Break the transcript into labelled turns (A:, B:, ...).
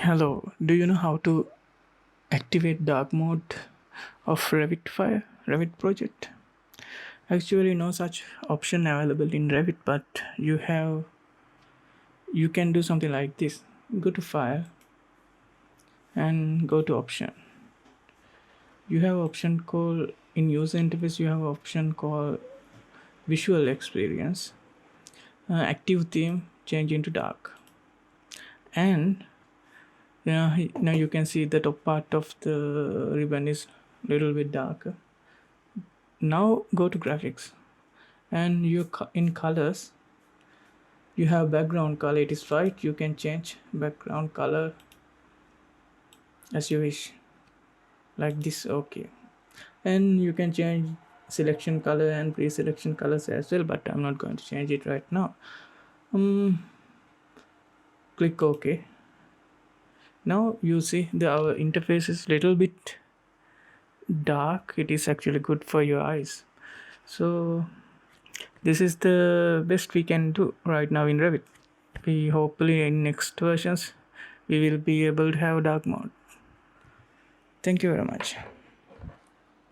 A: Hello, do you know how to activate dark mode of Revit project? Actually, no such option available in Revit, but you can do something like this. Go to File and go to Option. You have option called in user interface. You have option called Visual Experience. Active theme change into dark, and now you can see the top part of the ribbon is little bit darker. Now go to graphics, and in colors you have background color. It is white. You can change background color as you wish, like this. Okay, and you can change selection color and pre-selection colors as well, but I'm not going to change it right now. Click OK. Now you see our interface is little bit dark. It is actually good for your eyes. So this is the best we can do right now in Revit. We hopefully in next versions we will be able to have dark mode. Thank you very much.